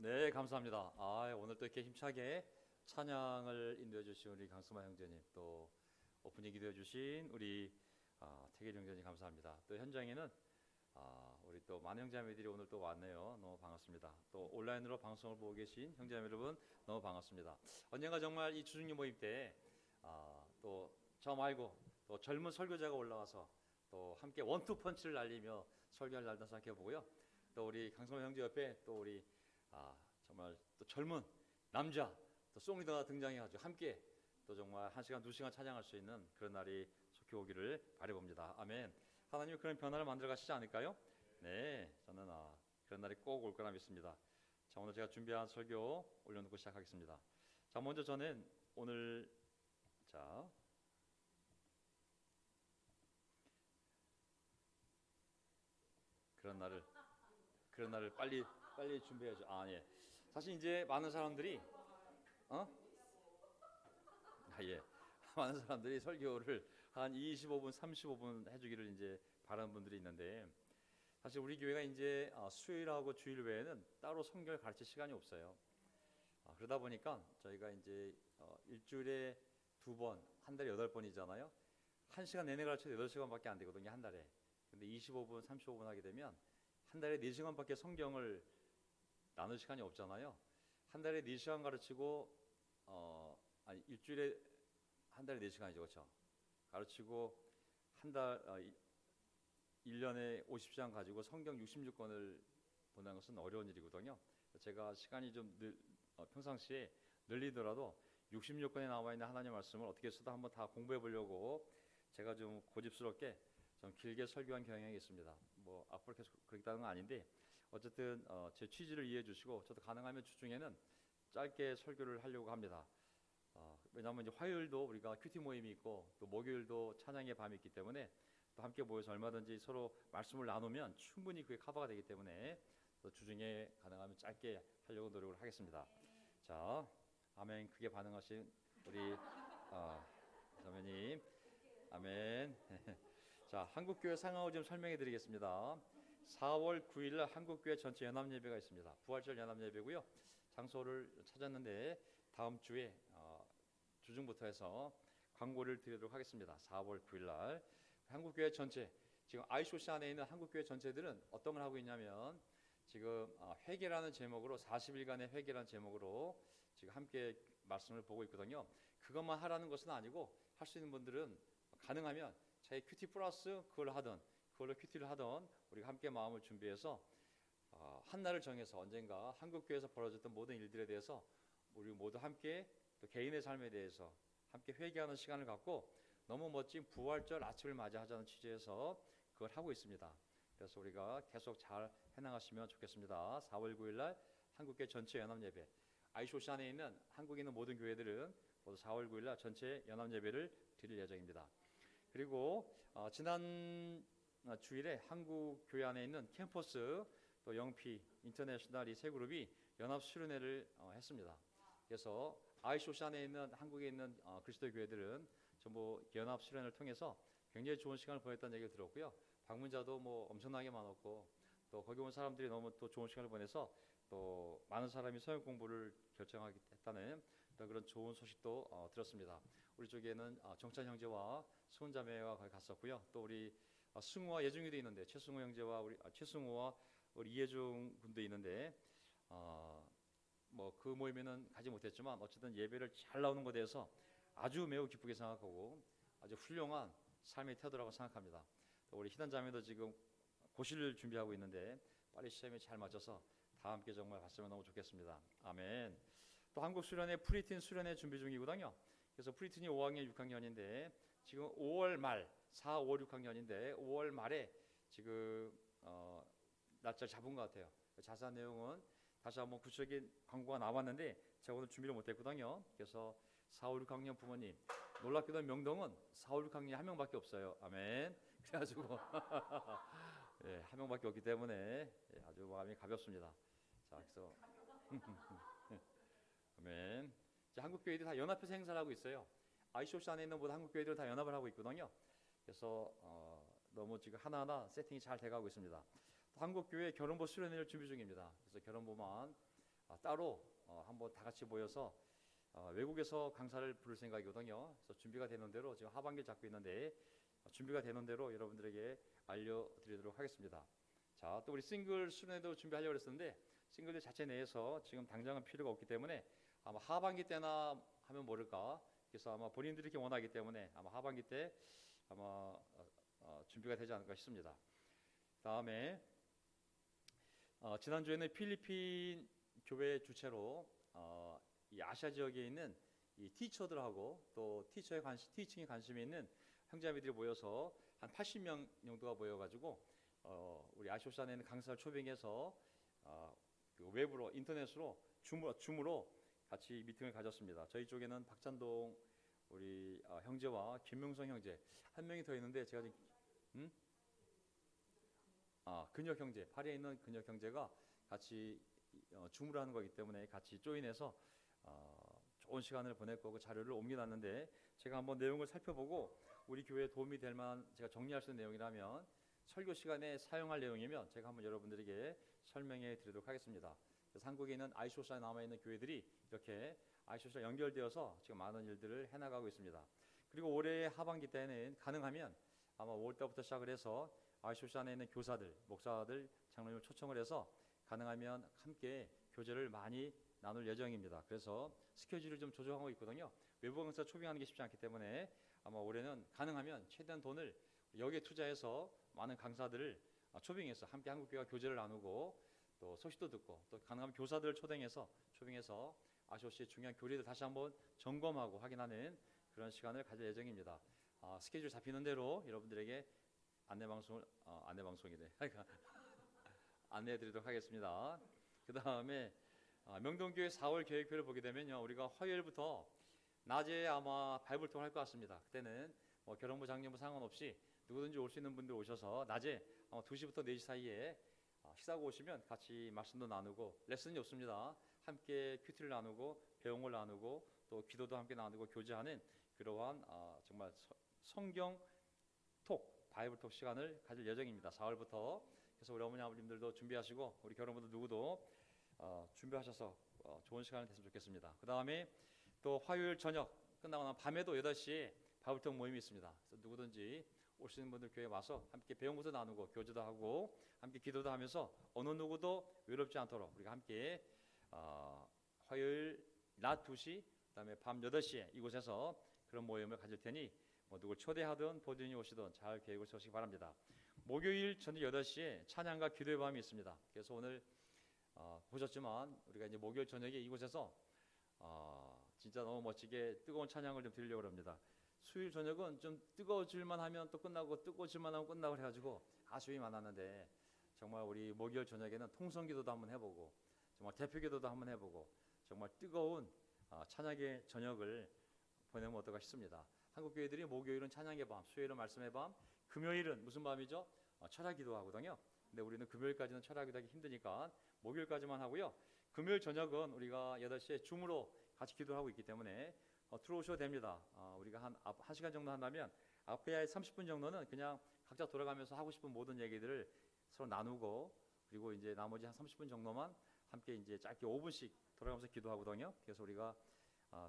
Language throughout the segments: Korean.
네, 감사합니다. 오늘 또 이렇게 힘차게 찬양을 인도해 주신 우리 강수만 형제님, 또 오프닝 기도해 주신 우리 태길 형제님 감사합니다. 또 현장에는 우리 또 많은 형제자매들이 오늘 또 왔네요. 너무 반갑습니다. 또 온라인으로 방송을 보고 계신 형제자매 여러분 너무 반갑습니다. 언젠가 정말 이 주중리 모임 때 또 저 말고 또 젊은 설교자가 올라와서 또 함께 원투 펀치를 날리며 설교할 날도 생각해 보고요. 또 우리 강성호 형제 옆에 또 우리 정말 또 젊은 남자 또 송리더가 등장해가지고 함께 또 정말 1시간 2시간 찬양할 수 있는 그런 날이 속히 오기를 바라봅니다. 아멘. 하나님이 그런 변화를 만들어 가시지 않을까요? 네, 저는 그런 날이 꼭 올 거라 믿습니다. 자, 오늘 제가 준비한 설교 올려놓고 시작하겠습니다. 자, 먼저 저는 오늘 그런 날을 빨리 준비해야죠. 예. 사실 이제 많은 사람들이 어? 예. 많은 사람들이 설교를 한 25분, 35분 해주기를 이제 바라는 분들이 있는데 사실 우리 교회가 이제 수요일하고 주일 외에는 따로 성경을 가르칠 시간이 없어요. 그러다 보니까 저희가 이제 일주일에 2번, 한 달에 8번이잖아요. 1시간 내내 가르쳐도 8시간밖에 안 되거든요, 한 달에. 근데 25분, 35분 하게 되면 한 달에 4시간밖에 성경을 나눌 시간이 없잖아요. 한 달에 4시간 가르치고 일주일에 한 달에 4시간이죠. 그렇죠? 가르치고 한 달 1년에 50시간 가지고 성경 66권을 보는 것은 어려운 일이거든요. 제가 시간이 좀 평상시에 늘리더라도 66권에 나와 있는 하나님의 말씀을 어떻게 해서도 한번 다 공부해 보려고 제가 좀 고집스럽게 좀 길게 설교한 경향이 있습니다. 뭐 앞으로 계속 그렇다는 건 아닌데 어쨌든 제 취지를 이해해 주시고 저도 가능하면 주중에는 짧게 설교를 하려고 합니다. 왜냐하면 이제 화요일도 우리가 큐티 모임이 있고 또 목요일도 찬양의 밤이 있기 때문에 또 함께 모여서 얼마든지 서로 말씀을 나누면 충분히 그게 커버가 되기 때문에 또 주중에 가능하면 짧게 하려고 노력을 하겠습니다. 자, 아멘. 크게 반응하신 우리 자매님, 아멘. 자, 한국교회 상황을 좀 설명해 드리겠습니다. 4월 9일 날 한국교회 전체 연합예배가 있습니다. 부활절 연합예배고요. 장소를 찾았는데 다음 주에 주중부터 해서 광고를 드리도록 하겠습니다. 4월 9일 날 한국교회 전체, 지금 아이쇼시 안에 있는 한국교회 전체들은 어떤 걸 하고 있냐면 지금 회개라는 제목으로 40일간의 회개라는 제목으로 지금 함께 말씀을 보고 있거든요. 그것만 하라는 것은 아니고 할 수 있는 분들은 가능하면 자기 큐티 플러스 그걸 하던 그걸로 큐티를 하던 우리가 함께 마음을 준비해서 한 날을 정해서 언젠가 한국교회에서 벌어졌던 모든 일들에 대해서 우리 모두 함께 또 개인의 삶에 대해서 함께 회개하는 시간을 갖고 너무 멋진 부활절 아침을 맞이하자는 취지에서 그걸 하고 있습니다. 그래서 우리가 계속 잘 해나가시면 좋겠습니다. 4월 9일 날 한국교회 전체 연합예배, 아이쇼시 안에 있는 한국에 있는 모든 교회들은 모두 4월 9일 날 전체 연합예배를 드릴 예정입니다. 그리고 지난 주일에 한국 교회 안에 있는 캠퍼스 또 영피 인터내셔널 이 세 그룹이 연합 수련회를 했습니다. 그래서 아이쇼시 안에 있는 한국에 있는 그리스도 교회들은 전부 연합 수련회를 통해서 굉장히 좋은 시간을 보냈다는 얘기를 들었고요. 방문자도 뭐 엄청나게 많았고 또 거기 온 사람들이 너무 또 좋은 시간을 보내서 또 많은 사람이 성경 공부를 결정했다는 또 그런 좋은 소식도 들었습니다. 우리 쪽에는 정찬 형제와 수은 자매와 거기 갔었고요. 또 우리 승우와 예중이도 있는데 최승우 형제와 우리 최승우와 우리 이예중 군도 있는데 뭐 그 모임에는 가지 못했지만 어쨌든 예배를 잘 나오는 것에 대해서 아주 매우 기쁘게 생각하고 아주 훌륭한 삶의 태도라고 생각합니다. 또 우리 희단 자매도 지금 고시를 준비하고 있는데 빨리 시험에 잘 맞춰서 다 함께 정말 갔으면 너무 좋겠습니다. 아멘. 또 한국 수련회 프리틴 수련회 준비 중이거든요. 그래서 프리틴이 5학년 6학년인데 지금 5월 말 4, 5, 6학년인데 5월 말에 지금 날짜 잡은 것 같아요. 자세한 내용은 다시 한번 구체적인 광고가 나왔는데 제가 오늘 준비를 못했거든요. 그래서 4, 5, 6학년 부모님 놀랍게도 명동은 4, 5, 6학년이 한 명밖에 없어요. 아멘. 그래가지고 예, 한 명밖에 없기 때문에 아주 마음이 가볍습니다. 자, 그래서 아멘. 자, 한국 교회들이 다 연합해서 행사를 하고 있어요. 아이쇼시 안에 있는 모든 한국 교회들 다 연합을 하고 있거든요. 그래서 너무 지금 하나하나 세팅이 잘 돼가고 있습니다. 또 한국 교회 결혼보 수련회를 준비 중입니다. 그래서 결혼보만 따로 한번 다 같이 모여서 외국에서 강사를 부를 생각이거든요. 그래서 준비가 되는 대로 지금 하반기를 잡고 있는데 준비가 되는 대로 여러분들에게 알려드리도록 하겠습니다. 자, 또 우리 싱글 수련회도 준비하려고 했었는데 싱글 자체 내에서 지금 당장은 필요가 없기 때문에 아마 하반기 때나 하면 모를까. 그래서 아마 본인들이 이렇게 원하기 때문에 아마 하반기 때 아마 준비가 되지 않을까 싶습니다. 다음에 지난주에는 필리핀 교회 주최로 이 아시아 지역에 있는 이 티처들하고 또 티칭에 관심이 있는 형제자매들이 모여서 한 80명 정도가 모여가지고 우리 아시오산에 있는 강사를 초빙해서 그 외부로 인터넷으로 줌으로 같이 미팅을 가졌습니다. 저희 쪽에는 박찬동 우리 형제와 김명성 형제 한 명이 더 있는데 제가 지금 근혁 형제 파리에 있는 근혁 형제가 같이 줌으로 하는 거기 때문에 같이 조인해서 좋은 시간을 보낼 거고 자료를 옮겨놨는데 제가 한번 내용을 살펴보고 우리 교회에 도움이 될 만한 제가 정리할 수 있는 내용이라면 설교 시간에 사용할 내용이면 제가 한번 여러분들에게 설명해 드리도록 하겠습니다. 그래서 한국에 있는 아이소사에 남아있는 교회들이 이렇게 아이소사 연결되어서 지금 많은 일들을 해나가고 있습니다. 그리고 올해 하반기 때는 가능하면 아마 5월달부터 시작을 해서 아이소사 안에 있는 교사들, 목사들, 장로님을 초청을 해서 가능하면 함께 교제를 많이 나눌 예정입니다. 그래서 스케줄을 좀 조정하고 있거든요. 외부 강사 초빙하는 게 쉽지 않기 때문에 아마 올해는 가능하면 최대한 돈을 여기에 투자해서 많은 강사들을 초빙해서 함께 한국교회와 교제를 나누고 또 소식도 듣고 또 가능하면 교사들을 초빙해서 아시오시의 중요한 교리를 다시 한번 점검하고 확인하는 그런 시간을 가질 예정입니다. 스케줄 잡히는 대로 여러분들에게 안내방송이래 안내해드리도록 하겠습니다. 그 다음에 명동교회 4월 계획표를 보게 되면요, 우리가 화요일부터 낮에 아마 발불통을 할 것 같습니다. 그때는 결혼부 장년부 상관없이 누구든지 올 수 있는 분들 오셔서 낮에 아마 2시부터 4시 사이에 식사하고 오시면 같이 말씀도 나누고 레슨이 없습니다. 함께 큐티를 나누고 배웅을 나누고 또 기도도 함께 나누고 교제하는 그러한 정말 성경 톡 바이블 톡 시간을 가질 예정입니다. 4월부터. 그래서 우리 어머니 아버님들도 준비하시고 우리 결혼부도 누구도 준비하셔서 좋은 시간이 됐으면 좋겠습니다. 그 다음에 또 화요일 저녁 끝나고 나면 밤에도 8시에 바이블톡 모임이 있습니다. 그래서 누구든지 오시는 분들 교회에 와서 함께 배움부터 나누고 교제도 하고 함께 기도도 하면서 어느 누구도 외롭지 않도록 우리가 함께 화요일 낮 2시 그다음에 밤 8시에 이곳에서 그런 모임을 가질 테니 누굴 초대하든 본인이 오시든 잘 계획을 세우시기 바랍니다. 목요일 저녁 8시에 찬양과 기도의 밤이 있습니다. 그래서 오늘 보셨지만 우리가 이제 목요일 저녁에 이곳에서 진짜 너무 멋지게 뜨거운 찬양을 좀 드리려고 합니다. 수요일 저녁은 좀 뜨거워질만 하면 또 끝나고 뜨거워질만 하면 끝나고 해가지고 아쉬움이 많았는데 정말 우리 목요일 저녁에는 통성기도도 한번 해보고 정말 대표기도도 한번 해보고 정말 뜨거운 찬양의 저녁을 보내면 어떨까 싶습니다. 한국 교회들이 목요일은 찬양의 밤, 수요일은 말씀의 밤, 금요일은 무슨 밤이죠? 철야기도 하거든요. 근데 우리는 금요일까지는 철야기도 하기 힘드니까 목요일까지만 하고요. 금요일 저녁은 우리가 8시에 줌으로 같이 기도하고 있기 때문에 들어오셔도 됩니다. 우리가 한 1시간 정도 한다면 앞에 30분 정도는 그냥 각자 돌아가면서 하고 싶은 모든 얘기들을 서로 나누고 그리고 이제 나머지 한 30분 정도만 함께 이제 짧게 5분씩 돌아가면서 기도하거든요. 그래서 우리가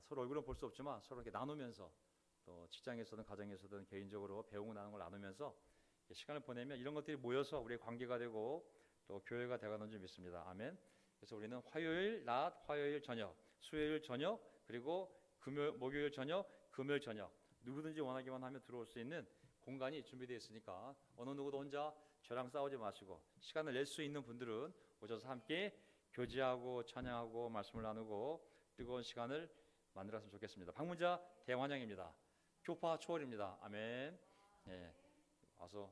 서로 얼굴은 볼 수 없지만 서로 이렇게 나누면서 또 직장에서든 가정에서든 개인적으로 배우고 나는 걸 나누면서 시간을 보내면 이런 것들이 모여서 우리의 관계가 되고 또 교회가 되가는 줄 믿습니다. 아멘. 그래서 우리는 화요일 낮, 화요일 저녁, 수요일 저녁, 그리고 목요일 저녁, 금요일 저녁 누구든지 원하기만 하면 들어올 수 있는 공간이 준비되어 있으니까 어느 누구도 혼자 저랑 싸우지 마시고 시간을 낼 수 있는 분들은 오셔서 함께 교제하고 찬양하고 말씀을 나누고 뜨거운 시간을 만들었으면 좋겠습니다. 방문자 대환영입니다. 교파 초월입니다. 아멘. 예, 와서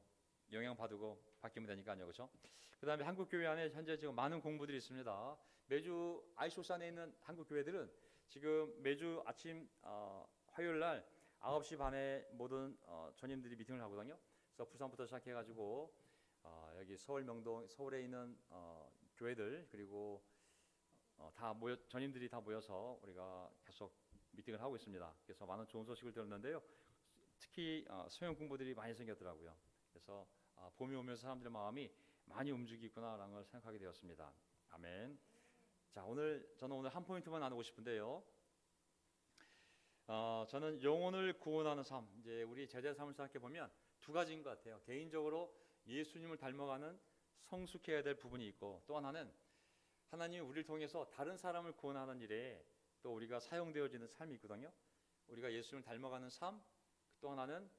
영향 받고 바뀌면 되니까요, 그렇죠? 그다음에 한국 교회 안에 현재 지금 많은 공부들이 있습니다. 매주 아이소스 안에 있는 한국 교회들은 지금 매주 아침 화요일 날 9시 반에 모든 전임들이 미팅을 하거든요. 그래서 부산부터 시작해가지고 여기 서울 명동 서울에 있는 교회들 그리고 전임들이 다 모여서 우리가 계속 미팅을 하고 있습니다. 그래서 많은 좋은 소식을 들었는데요. 특히 수영 공부들이 많이 생겼더라고요. 그래서 봄이 오면서 사람들의 마음이 많이 움직이구나라는 걸 생각하게 되었습니다. 아멘. 자, 저는 오늘 한 포인트만 나누고 싶은데요. 저는 영혼을 구원하는 삶, 이제 우리 제자의 삶을 생각해 보면 두 가지인 것 같아요. 개인적으로 예수님을 닮아가는 성숙해야 될 부분이 있고, 또 하나는 하나님이 우리를 통해서 다른 사람을 구원하는 일에 또 우리가 사용되어지는 삶이 있거든요. 우리가 예수님을 닮아가는 삶, 또 하나는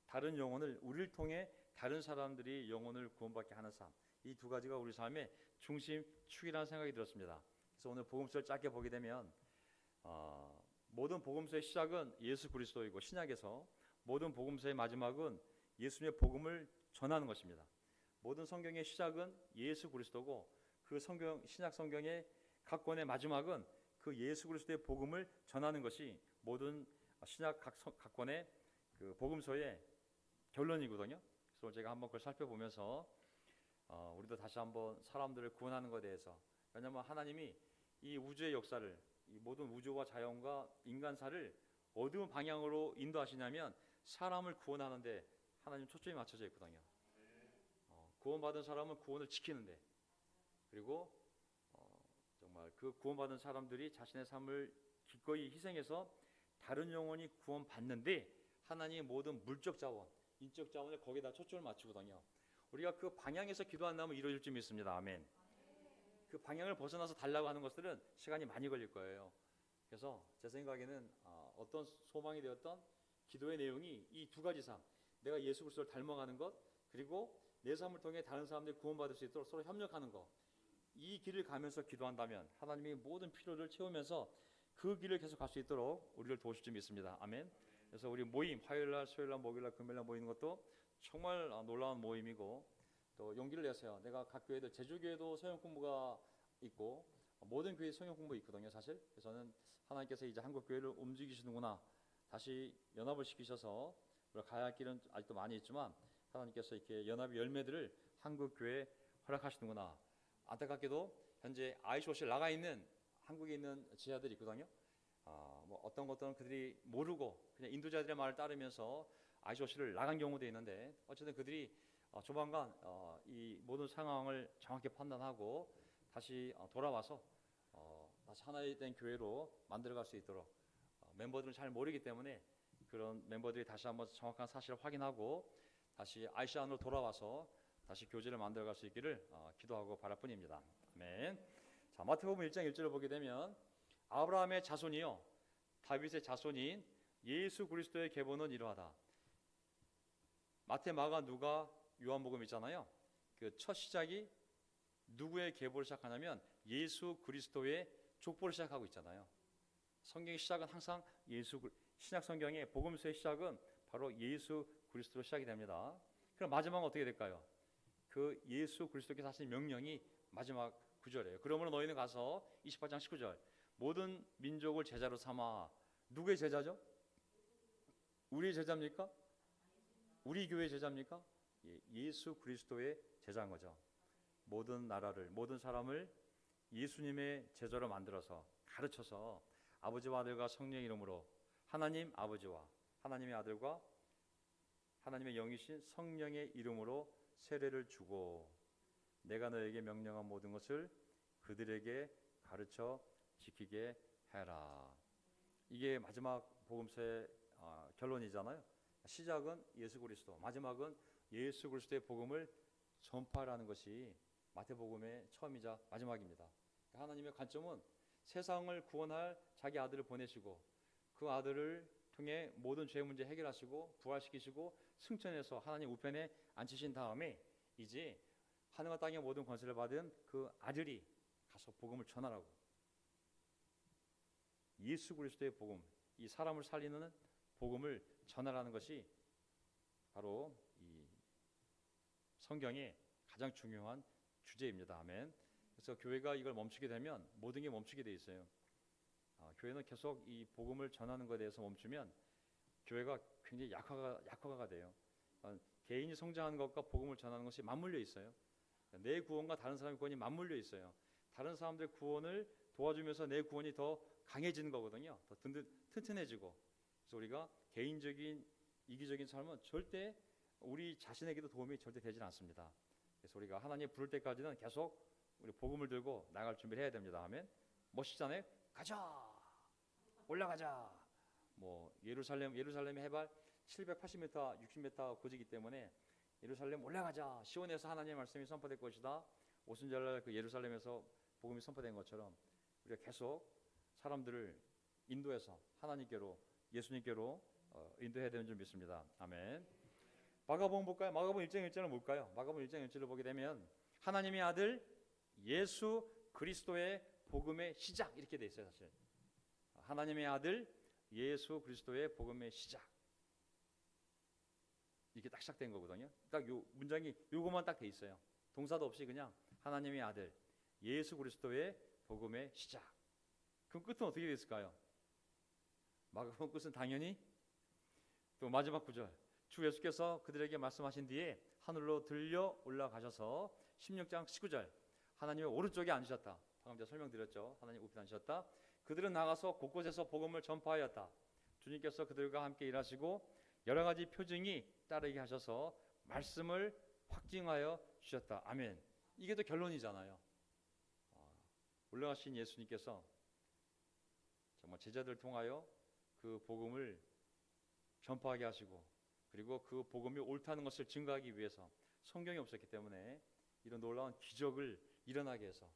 다른 영혼을 우리를 통해 다른 사람들이 영혼을 구원받게 하는 삶. 이 두 가지가 우리 삶의 중심축이라는 생각이 들었습니다. 그래서 오늘 복음서를 짧게 보게 되면 모든 복음서의 시작은 예수 그리스도이고, 신약에서 모든 복음서의 마지막은 예수님의 복음을 전하는 것입니다. 모든 성경의 시작은 예수 그리스도고, 그 신약 성경의 각 권의 마지막은 그 예수 그리스도의 복음을 전하는 것이 모든 신약 각 권의 그 복음서의 결론이거든요. 그래서 제가 한번 그걸 살펴보면서 우리도 다시 한번 사람들을 구원하는 것에 대해서, 왜냐하면 하나님이 이 우주의 역사를, 이 모든 우주와 자연과 인간사를 어느 방향으로 인도하시냐면 사람을 구원하는데 하나님 초점이 맞춰져 있거든요. 구원받은 사람은 구원을 지키는데, 그리고 정말 그 구원받은 사람들이 자신의 삶을 기꺼이 희생해서 다른 영혼이 구원받는데 하나님의 모든 물적 자원, 인적 자원을 거기다 초점을 맞추거든요. 우리가 그 방향에서 기도한다면 이루어질 줄 믿습니다. 아멘. 그 방향을 벗어나서 달라고 하는 것들은 시간이 많이 걸릴 거예요. 그래서 제 생각에는 어떤 소망이 되었던 기도의 내용이 이 두 가지 삶, 내가 예수 그리스도를 닮아가는 것, 그리고 내 삶을 통해 다른 사람들이 구원받을 수 있도록 서로 협력하는 것, 이 길을 가면서 기도한다면 하나님이 모든 필요를 채우면서 그 길을 계속 갈 수 있도록 우리를 도우실 줄 믿습니다. 아멘. 그래서 우리 모임, 화요일날, 수요일날, 목요일날, 금요일날 모이는 것도 정말 놀라운 모임이고, 또 용기를 내세요. 내가 각 교회들, 제주교회도 성경 공부가 있고 모든 교회 성경 공부 있거든요, 사실. 그래서 저는 하나님께서 이제 한국 교회를 움직이시는구나, 다시 연합을 시키셔서 우리가 가야 할 길은 아직도 많이 있지만 하나님께서 이렇게 연합의 열매들을 한국 교회에 허락하시는구나. 안타깝게도 현재 ICOC에 나가 있는 한국에 있는 지하들이 있거든요. 뭐 어떤 것들은 그들이 모르고 그냥 인도자들의 말을 따르면서 ICOC를 나간 경우도 있는데, 어쨌든 그들이 조만간 이 모든 상황을 정확히 판단하고 다시 돌아와서 다시 하나의 된 교회로 만들어갈 수 있도록, 멤버들은 잘 모르기 때문에 그런 멤버들이 다시 한번 정확한 사실을 확인하고 다시 IC 안으로 돌아와서 다시 교제를 만들어갈 수 있기를 기도하고 바랄 뿐입니다. 아멘. 자, 마태복음 1장 1절을 보게 되면 아브라함의 자손이요 다윗의 자손인 예수 그리스도의 계보는 이러하다. 마태, 마가, 누가, 요한복음 있잖아요. 그 첫 시작이 누구의 계보를 시작하냐면 예수 그리스도의 족보를 시작하고 있잖아요. 성경의 시작은 항상 신약 성경의 복음서의 시작은 바로 예수 그리스도로 시작이 됩니다. 그럼 마지막은 어떻게 될까요? 그 예수 그리스도께서 하신 명령이 마지막 구절이에요. 그러므로 너희는 가서 28장 19절 모든 민족을 제자로 삼아. 누구의 제자죠? 우리의 제자입니까? 우리 교회의 제자입니까? 예수 그리스도의 제자인 거죠. 모든 나라를, 모든 사람을 예수님의 제자로 만들어서 가르쳐서 아버지와 아들과 성령의 이름으로 하나님 아버지와 하나님의 아들과 하나님의 영이신 성령의 이름으로 세례를 주고 내가 너에게 명령한 모든 것을 그들에게 가르쳐 지키게 해라. 이게 마지막 복음서의 결론이잖아요. 시작은 예수 그리스도, 마지막은 예수 그리스도의 복음을 전파하라는 것이 마태복음의 처음이자 마지막입니다. 하나님의 관점은 세상을 구원할 자기 아들을 보내시고 그 아들을 통해 모든 죄 문제 해결하시고 부활시키시고 승천해서 하나님 우편에 앉히신 다음에 이제 하늘과 땅의 모든 권세를 받은 그 아들이 가서 복음을 전하라고, 예수 그리스도의 복음, 이 사람을 살리는 복음을 전하라는 것이 바로 이 성경의 가장 중요한 주제입니다. 아멘. 그래서 교회가 이걸 멈추게 되면 모든 게 멈추게 돼 있어요. 교회는 계속 이 복음을 전하는 것에 대해서 멈추면 교회가 굉장히 약화가 돼요. 개인이 성장하는 것과 복음을 전하는 것이 맞물려 있어요. 내 구원과 다른 사람의 구원이 맞물려 있어요. 다른 사람들의 구원을 도와주면서 내 구원이 더 강해지는 거거든요. 더 튼튼해지고. 그래서 우리가 개인적인 이기적인 삶은 절대 우리 자신에게도 도움이 절대 되지 않습니다. 그래서 우리가 하나님 부를 때까지는 계속 우리 복음을 들고 나갈 준비를 해야 됩니다. 아멘. 멋있잖아요. 가자, 올라가자. 뭐 예루살렘의 해발 780m, 60m 고지기 때문에 예루살렘 올라가자. 시온에서 하나님의 말씀이 선포될 것이다. 오순절날 그 예루살렘에서 복음이 선포된 것처럼 우리가 계속 사람들을 인도해서 하나님께로, 예수님께로 인도해야 되는 줄 믿습니다. 아멘. 마가복음 볼까요? 마가복음 1장 1절은 뭘까요? 마가복음 1장 1절을 보게 되면 하나님의 아들 예수 그리스도의 복음의 시작, 이렇게 돼 있어요. 사실 하나님의 아들 예수 그리스도의 복음의 시작, 이렇게 딱 시작된 거거든요. 딱 요 문장이 요것만 딱 돼 있어요. 동사도 없이 그냥 하나님의 아들 예수 그리스도의 복음의 시작. 그럼 끝은 어떻게 됐을까요? 마가복음 끝은 당연히 또 마지막 구절, 주 예수께서 그들에게 말씀하신 뒤에 하늘로 들려 올라가셔서 16장 19절 하나님의 오른쪽에 앉으셨다. 방금 제가 설명드렸죠. 하나님 우편에 앉으셨다. 그들은 나가서 곳곳에서 복음을 전파하였다. 주님께서 그들과 함께 일하시고 여러 가지 표징이 따르게 하셔서 말씀을 확증하여 주셨다. 아멘. 이게 또 결론이잖아요. 올라가신 예수님께서 정말 제자들을 통하여 그 복음을 전파하게 하시고, 그리고 그 복음이 옳다는 것을 증거하기 위해서 성경이 없었기 때문에 이런 놀라운 기적을 일어나게 해서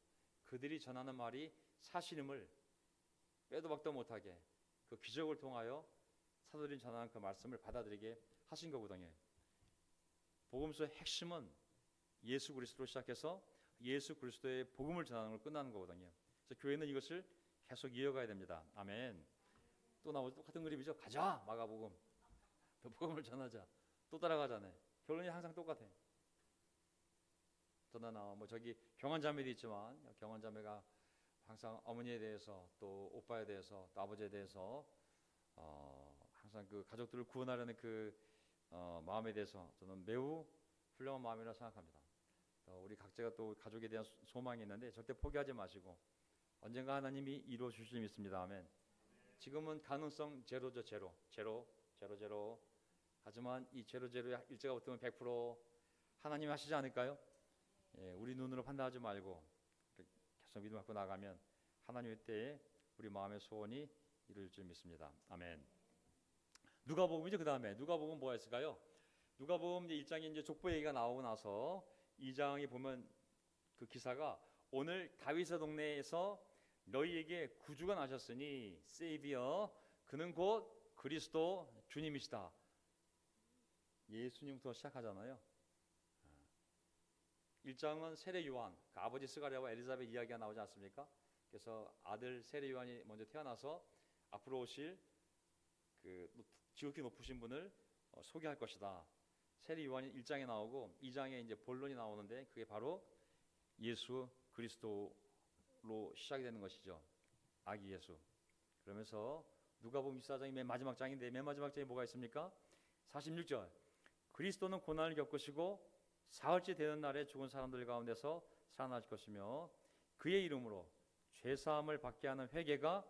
그들이 전하는 말이 사실임을 빼도 박도 못하게 그 기적을 통하여 사도들이 전하는 그 말씀을 받아들이게 하신 거거든요. 복음서의 핵심은 예수 그리스도로 시작해서 예수 그리스도의 복음을 전하는 걸 끝나는 거거든요. 그래서 교회는 이것을 계속 이어가야 됩니다. 아멘. 또 나오죠. 똑같은 그림이죠. 가자, 마가복음. 또 복음을 전하자. 또 따라가자네. 결론이 항상 똑같아. 저나 뭐 저기 경환자매도 있지만 경환자매가 항상 어머니에 대해서 또 오빠에 대해서 또 아버지에 대해서 항상 그 가족들을 구원하려는 그 마음에 대해서 저는 매우 훌륭한 마음이라 생각합니다. 우리 각자가 또 가족에 대한 소망이 있는데 절대 포기하지 마시고 언젠가 하나님이 이루어 주실 줄 믿습니다. 아멘. 지금은 가능성 제로죠. 제로. 하지만 이 제로의 일자가 붙으면 100% 하나님이 하시지 않을까요? 예, 우리 눈으로 판단하지 말고 계속 믿음 갖고 나가면 하나님의 때에 우리 마음의 소원이 이루어질 줄 믿습니다. 아멘. 누가복음이죠. 그 다음에 누가복음 뭐가 있을까요? 누가복음 1장에 이제 족보 얘기가 나오고 나서 2장에 보면 그 기사가 오늘 다윗의 동네에서 너희에게 구주가 나셨으니 세이비어, 그는 곧 그리스도 주님이시다. 예수님부터 시작하잖아요. 1장은 세례 요한, 그 아버지 스가랴와 엘리사벳 이야기가 나오지 않습니까? 그래서 아들 세례 요한이 먼저 태어나서 앞으로 오실 그 지극히 높으신 분을 소개할 것이다. 세례 요한이 1장에 나오고 2장에 이제 본론이 나오는데 그게 바로 예수 그리스도로 시작이 되는 것이죠. 아기 예수. 그러면서 누가복음 24장이 맨 마지막 장인데 맨 마지막 장에 뭐가 있습니까? 46절. 그리스도는 고난을 겪으시고 사흘째 되는 날에 죽은 사람들 가운데서 살아나실 것이며 그의 이름으로 죄사함을 받게 하는 회개가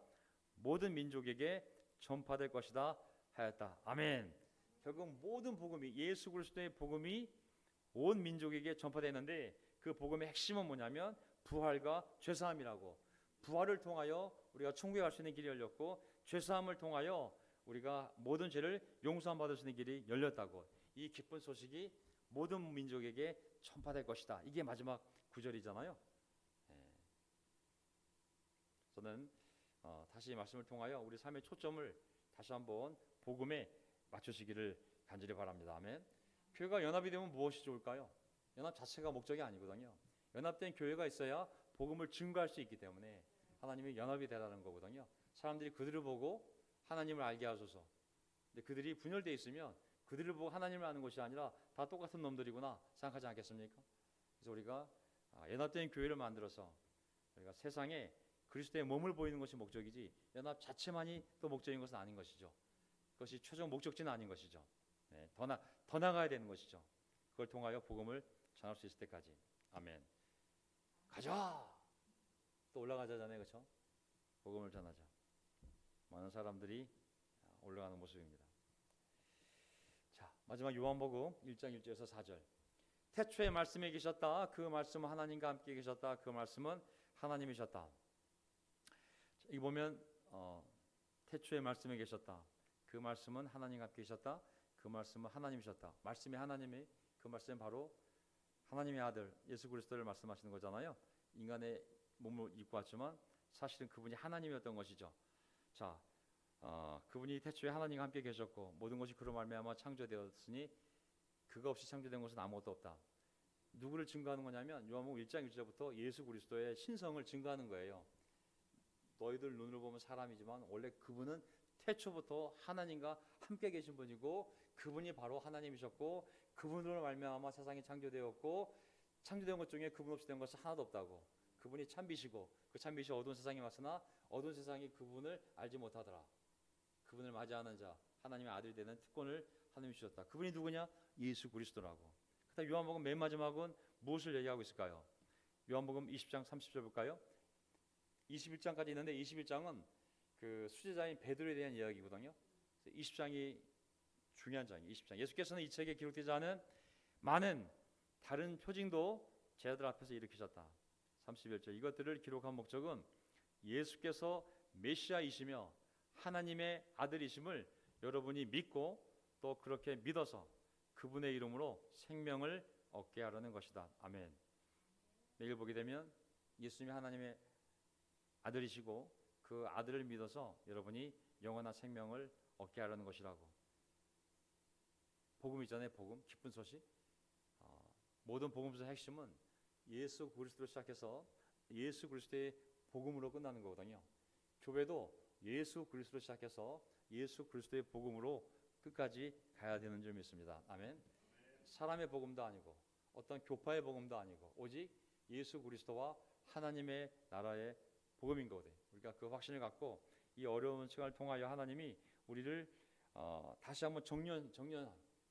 모든 민족에게 전파될 것이다 하였다. 아멘. 결국 모든 복음이 예수 그리스도의 복음이 온 민족에게 전파되는데 그 복음의 핵심은 뭐냐면 부활과 죄사함이라고. 부활을 통하여 우리가 천국에 갈 수 있는 길이 열렸고 죄사함을 통하여 우리가 모든 죄를 용서함 받을 수 있는 길이 열렸다고. 이 기쁜 소식이 모든 민족에게 전파될 것이다. 이게 마지막 구절이잖아요. 저는 다시 말씀을 통하여 우리 삶의 초점을 다시 한번 복음에 맞추시기를 간절히 바랍니다. 아멘. 교회가 연합이 되면 무엇이 좋을까요? 연합 자체가 목적이 아니거든요. 연합된 교회가 있어야 복음을 증거할 수 있기 때문에 하나님이 연합이 되라는 거거든요. 사람들이 그들을 보고 하나님을 알게 하소서. 근데 그들이 분열되어 있으면 그들을 보고 하나님을 아는 것이 아니라 다 똑같은 놈들이구나 생각하지 않겠습니까? 그래서 우리가 연합된 교회를 만들어서 우리가 세상에 그리스도의 몸을 보이는 것이 목적이지 연합 자체만이 또 목적인 것은 아닌 것이죠. 그것이 최종 목적지는 아닌 것이죠. 네, 더 나가야 되는 것이죠. 그걸 통하여 복음을 전할 수 있을 때까지. 아멘. 가자. 또 올라가자잖아요, 그렇죠? 복음을 전하자. 많은 사람들이 올라가는 모습입니다. 자, 마지막 요한복음 1장 1절에서 4절. 태초에 말씀이 계셨다. 그 말씀은 하나님과 함께 계셨다. 그 말씀은 하나님이셨다. 이 보면 태초에 말씀이 계셨다. 그 말씀은 하나님과 함께 계셨다. 그 말씀은 하나님이셨다. 말씀이 하나님이, 그 말씀은 바로 하나님의 아들 예수 그리스도를 말씀하시는 거잖아요. 인간의 몸을 입고 왔지만 사실은 그분이 하나님이었던 것이죠. 자, 그분이 태초에 하나님과 함께 계셨고 모든 것이 그로 말미암아 창조되었으니 그가 없이 창조된 것은 아무것도 없다. 누구를 증거하는 거냐면 요한복음 1장 1절부터 예수 그리스도의 신성을 증거하는 거예요. 너희들 눈으로 보면 사람이지만 원래 그분은 태초부터 하나님과 함께 계신 분이고 그분이 바로 하나님이셨고 그분으로 말미암아 세상이 창조되었고 창조된 것 중에 그분 없이 된 것은 하나도 없다고. 그분이 참빛이고 그 참빛이 어두운 세상에 왔으나 어두운 세상이 그분을 알지 못하더라. 그분을 맞이하는 자 하나님의 아들이 되는 특권을 하나님이 주셨다. 그분이 누구냐? 예수 그리스도라고. 그다음 요한복음 맨 마지막은 무엇을 얘기하고 있을까요? 요한복음 20장 30절 볼까요? 21장까지 있는데 21장은 그 수제자인 베드로에 대한 이야기거든요. 20장이 중요한 장이에요. 20장. 예수께서는 이 책에 기록되지 않은 많은 다른 표징도 제자들 앞에서 일으키셨다. 31절. 이것들을 기록한 목적은 예수께서 메시아이시며 하나님의 아들이심을 여러분이 믿고 또 그렇게 믿어서 그분의 이름으로 생명을 얻게 하려는 것이다. 아멘. 내일 보게 되면 예수님이 하나님의 아들이시고 그 아들을 믿어서 여러분이 영원한 생명을 얻게 하려는 것이라고. 복음 있잖아요. 복음, 기쁜 소식. 모든 복음서의 핵심은 예수 그리스도로 시작해서 예수 그리스도의 복음으로 끝나는 거거든요. 교회도 예수 그리스도로 시작해서 예수 그리스도의 복음으로 끝까지 가야 되는 줄 믿습니다. 아멘. 사람의 복음도 아니고 어떤 교파의 복음도 아니고 오직 예수 그리스도와 하나님의 나라의 복음인 거거든요. 우리가 그 확신을 갖고 이 어려운 시간을 통하여 하나님이 우리를 다시 한번 정년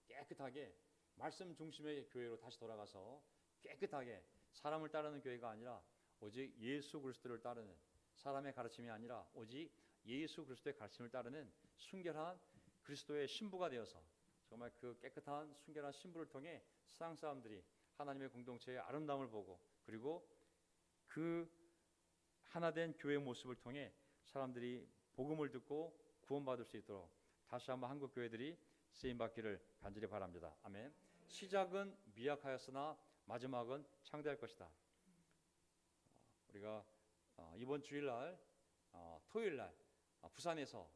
깨끗하게 말씀 중심의 교회로 다시 돌아가서 깨끗하게 사람을 따르는 교회가 아니라 오직 예수 그리스도를 따르는 사람의 가르침이 아니라 오직 예수 그리스도의 가르침을 따르는 순결한 그리스도의 신부가 되어서 정말 그 깨끗한 순결한 신부를 통해 세상 사람들이 하나님의 공동체의 아름다움을 보고 그리고 그 하나된 교회의 모습을 통해 사람들이 복음을 듣고 구원받을 수 있도록 다시 한번 한국 교회들이 쓰임받기를 간절히 바랍니다. 아멘. 시작은 미약하였으나 마지막은 창대할 것이다. 우리가 이번 주일날 토요일날 부산에서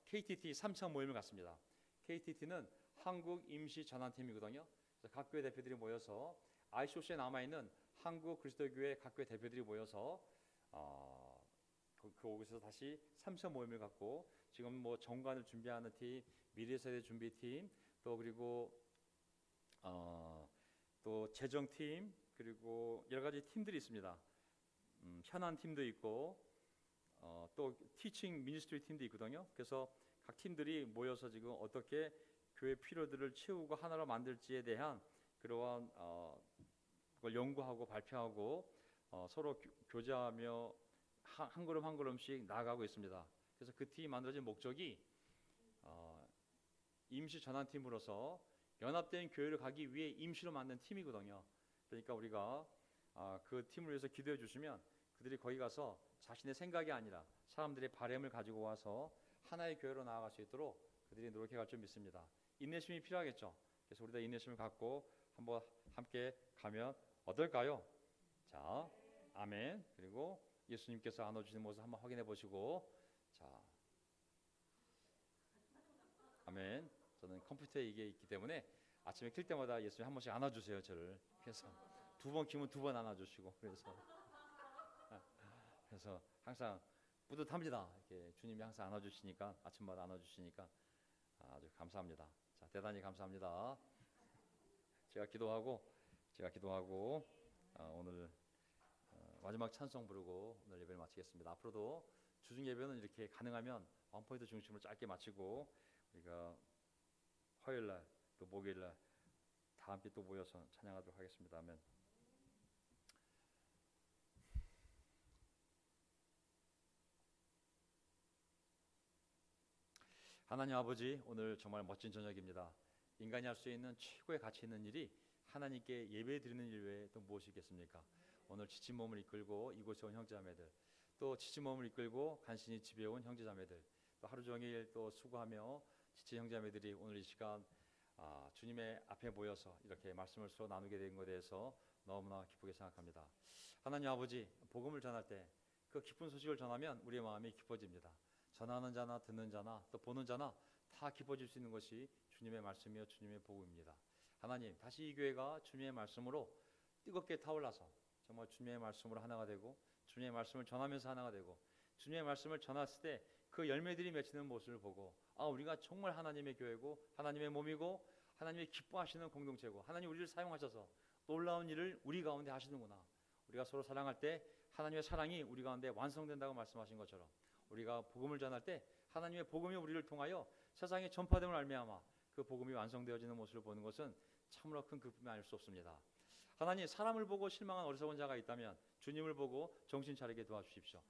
KTT 3차 모임을 갖습니다. KTT는 한국 임시 전환팀이거든요. 그래서 각 교회 대표들이 모여서 ICOC에 남아있는 한국 그리스도교회 각 교회 대표들이 모여서 그곳에서 다시 3차 모임을 갖고 지금 뭐 정관을 준비하는 팀, 미래세대 준비팀, 또 그리고 또 재정팀, 그리고 여러 가지 팀들이 있습니다. 현안 팀도 있고 또 티칭 미니스트리 팀도 있거든요. 그래서 각 팀들이 모여서 지금 어떻게 교회 필요들을 채우고 하나로 만들지에 대한 그러한 그걸 연구하고 발표하고 서로 교제하며 한 걸음 한 걸음씩 나아가고 있습니다. 그래서 그 팀이 만들어진 목적이 임시 전환팀으로서 연합된 교회를 가기 위해 임시로 만든 팀이거든요. 그러니까 우리가 그 팀을 위해서 기도해 주시면 그들이 거기 가서 자신의 생각이 아니라 사람들의 바램을 가지고 와서 하나의 교회로 나아갈 수 있도록 그들이 노력해 갈 줄 믿습니다. 인내심이 필요하겠죠. 그래서 우리 다 인내심을 갖고 한번 함께 가면 어떨까요? 자, 아멘. 그리고 예수님께서 안아주시는 모습 한번 확인해 보시고, 자, 아멘. 저는 컴퓨터에 이게 있기 때문에 아침에 킬 때마다 예수님 한 번씩 안아주세요, 저를. 그래서 두 번 키면 두 번 안아주시고, 그래서 항상 뿌듯합니다. 이렇게 주님이 항상 안아주시니까 아침마다 안아주시니까 아주 감사합니다. 자, 대단히 감사합니다. 제가 기도하고 오늘 마지막 찬송 부르고 오늘 예배를 마치겠습니다. 앞으로도 주중 예배는 이렇게 가능하면 원포인트 중심으로 짧게 마치고 우리가 화요일날 또 목요일날 다 함께 또 모여서 찬양하도록 하겠습니다. 아멘. 하나님 아버지, 오늘 정말 멋진 저녁입니다. 인간이 할 수 있는 최고의 가치 있는 일이 하나님께 예배 드리는 일 외에 또 무엇이 있겠습니까? 오늘 지친 몸을 이끌고 이곳에 온 형제자매들, 또 지친 몸을 이끌고 간신히 집에 온 형제자매들, 또 하루 종일 또 수고하며 지친 형제자매들이 오늘 이 시간 주님의 앞에 모여서 이렇게 말씀을 서로 나누게 된 것에 대해서 너무나 기쁘게 생각합니다. 하나님 아버지, 복음을 전할 때 그 기쁜 소식을 전하면 우리의 마음이 기뻐집니다. 전하는 자나 듣는 자나 또 보는 자나 다 기뻐질 수 있는 것이 주님의 말씀이요 주님의 복음입니다. 하나님, 다시 이 교회가 주님의 말씀으로 뜨겁게 타올라서 정말 주님의 말씀으로 하나가 되고 주님의 말씀을 전하면서 하나가 되고 주님의 말씀을 전했을 때 그 열매들이 맺히는 모습을 보고 우리가 정말 하나님의 교회고 하나님의 몸이고 하나님의 기뻐하시는 공동체고 하나님 우리를 사용하셔서 놀라운 일을 우리 가운데 하시는구나. 우리가 서로 사랑할 때 하나님의 사랑이 우리 가운데 완성된다고 말씀하신 것처럼 우리가 복음을 전할 때 하나님의 복음이 우리를 통하여 세상에 전파됨을 말미암아 그 복음이 완성되어지는 모습을 보는 것은 참으로 큰 기쁨이 아닐 수 없습니다. 하나님, 사람을 보고 실망한 어리석은 자가 있다면 주님을 보고 정신 차리게 도와주십시오.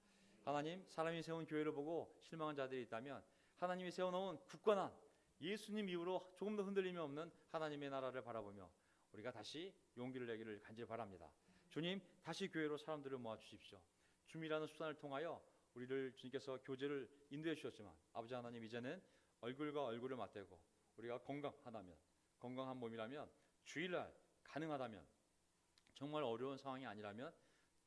하나님, 사람이 세운 교회를 보고 실망한 자들이 있다면 하나님이 세워놓은 굳건한 예수님 이후로 조금 더 흔들림이 없는 하나님의 나라를 바라보며 우리가 다시 용기를 내기를 간절히 바랍니다. 주님, 다시 교회로 사람들을 모아주십시오. 줌이라는 수단을 통하여 우리를 주님께서 교제를 인도해 주셨지만 아버지 하나님, 이제는 얼굴과 얼굴을 맞대고 우리가 건강하다면, 건강한 몸이라면, 주일날 가능하다면, 정말 어려운 상황이 아니라면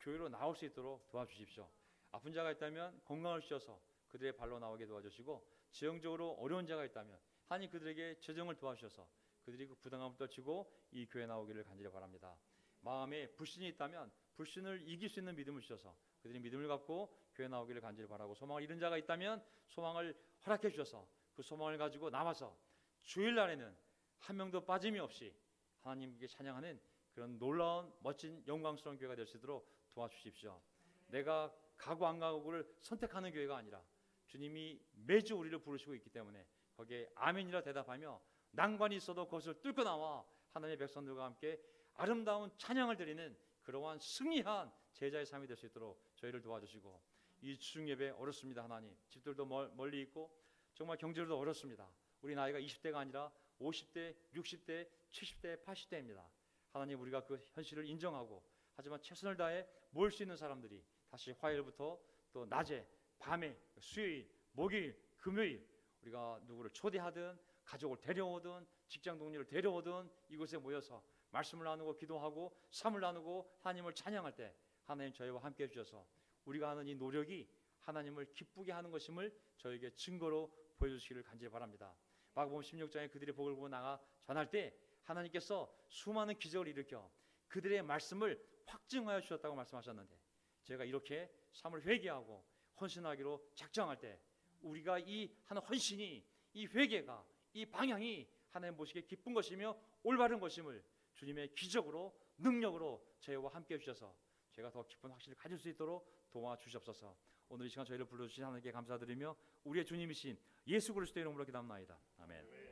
교회로 나올 수 있도록 도와주십시오. 아픈 자가 있다면 건강을 주셔서 그들의 발로 나오게 도와주시고, 지형적으로 어려운 자가 있다면 하나님 그들에게 재정을 도와주셔서 그들이 그 부당함을 떨치고 이 교회에 나오기를 간절히 바랍니다. 마음에 불신이 있다면 불신을 이길 수 있는 믿음을 주셔서 그들이 믿음을 갖고 교회에 나오기를 간절히 바라고, 소망을 잃은 자가 있다면 소망을 허락해 주셔서 그 소망을 가지고 나와서 주일날에는 한 명도 빠짐이 없이 하나님께 찬양하는 그런 놀라운 멋진 영광스러운 교회가 될 수 있도록 도와주십시오. 내가 가고 안 가고를 선택하는 교회가 아니라 주님이 매주 우리를 부르시고 있기 때문에 거기에 아멘이라 대답하며 난관이 있어도 그것을 뚫고 나와 하나님의 백성들과 함께 아름다운 찬양을 드리는 그러한 승리한 제자의 삶이 될 수 있도록 저희를 도와주시고, 이 주중 예배 어렵습니다. 하나님, 집들도 멀리 있고 정말 경제로도 어렵습니다. 우리 나이가 20대가 아니라 50대, 60대, 70대, 80대입니다. 하나님, 우리가 그 현실을 인정하고 하지만 최선을 다해 모일 수 있는 사람들이 다시 화요일부터 또 낮에, 밤에, 수요일, 목요일, 금요일 우리가 누구를 초대하든 가족을 데려오든 직장 동료를 데려오든 이곳에 모여서 말씀을 나누고 기도하고 삶을 나누고 하나님을 찬양할 때 하나님 저희와 함께 해주셔서 우리가 하는 이 노력이 하나님을 기쁘게 하는 것임을 저에게 증거로 보여주시기를 간절히 바랍니다. 마가복음 16장에 그들의 복을 보고 나가 전할 때 하나님께서 수많은 기적을 일으켜 그들의 말씀을 확증하여 주셨다고 말씀하셨는데, 제가 이렇게 삶을 회개하고 헌신하기로 작정할 때 우리가 이 하는 헌신이, 이 회개가, 이 방향이 하나님 보시기에 기쁜 것이며 올바른 것임을 주님의 기적으로 능력으로 저희와 함께 해주셔서 제가 더 깊은 확신을 가질 수 있도록 도와주시옵소서. 오늘 이 시간 저희를 불러주신 하나님께 감사드리며 우리의 주님이신 예수 그리스도의 이름으로 기도합나이다. 아멘.